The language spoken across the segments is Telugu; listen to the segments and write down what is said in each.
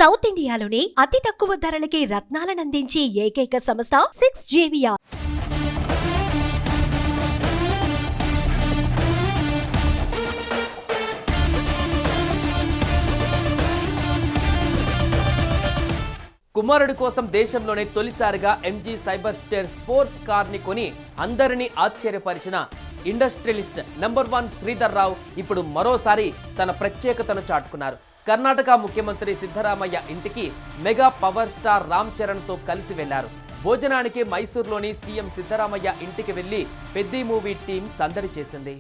సౌత్ ఇండియాలోనే అతి తక్కువ ధరలకి రత్నాలనందించే ఏకైక సంస్థ 6JVR. కుమారుడి కోసం దేశంలోనే తొలిసారిగా ఎంజీ సైబర్ స్టేర్ స్పోర్ట్స్ కార్ని కొని అందరినీ ఆశ్చర్యపరిచిన ఇండస్ట్రియలిస్ట్ నెంబర్ 1 శ్రీధర్ రావు ఇప్పుడు మరోసారి తన ప్రత్యేకతను చాటుకున్నారు. కర్ణాటక ముఖ్యమంత్రి సిద్ధరామయ్య ఇంటికి మెగా పవర్ స్టార్ రామ్ చరణ్తో కలిసి వెళ్లారు. భోజనానికి మైసూర్లోని సీఎం సిద్ధరామయ్య ఇంటికి వెళ్లి పెద్ది మూవీ టీం సందడి చేసింది.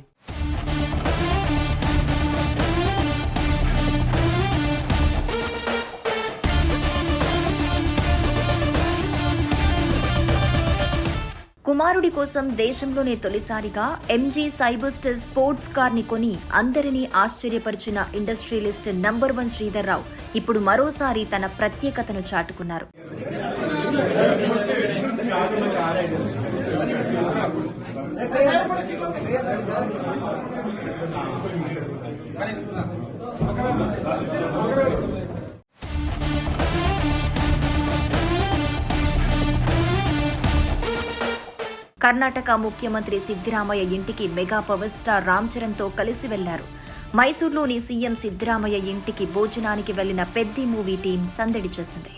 కుమారుడి కోసం దేశంలోనే తొలిసారిగా ఎంజీ సైబర్ స్టేర్ స్పోర్ట్స్ కార్ని కొని అందరినీ ఆశ్చర్యపరిచిన ఇండస్ట్రియలిస్ట్ నెంబర్ 1 శ్రీధర్ రావు ఇప్పుడు మరోసారి తన ప్రత్యేకతను చాటుకున్నారు. కర్ణాటక ముఖ్యమంత్రి సిద్ధరామయ్య ఇంటికి మెగా పవర్ స్టార్ రామ్ చరణ్తో కలిసి వెళ్లారు. మైసూర్లోని సీఎం సిద్ధరామయ్య ఇంటికి భోజనానికి వెళ్లిన పెద్ది మూవీ టీం సందడి చేసింది.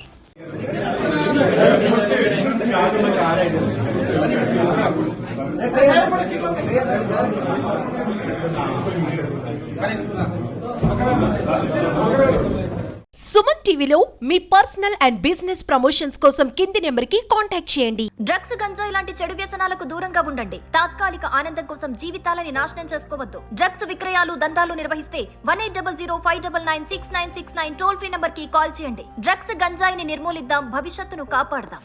సుమన్ టీవీలో మీ పర్సనల్ అండ్ బిజినెస్ ప్రమోషన్స్ కోసం కింది నెంబర్కి కాంటాక్ట్ చేయండి. డ్రగ్స్, గంజాయి లాంటి చెడు వ్యసనాలకు దూరంగా ఉండండి. తాత్కాలిక ఆనందం కోసం జీవితాలని నాశనం చేసుకోవద్దు. డ్రగ్స్ విక్రయాలు, దందాలు నిర్వహిస్తే 1800599696 టోల్ ఫ్రీ నంబర్ కి కాల్ చేయండి. డ్రగ్స్, గంజాయిని నిర్మూలిద్దాం, భవిష్యత్తును కాపాడదాం.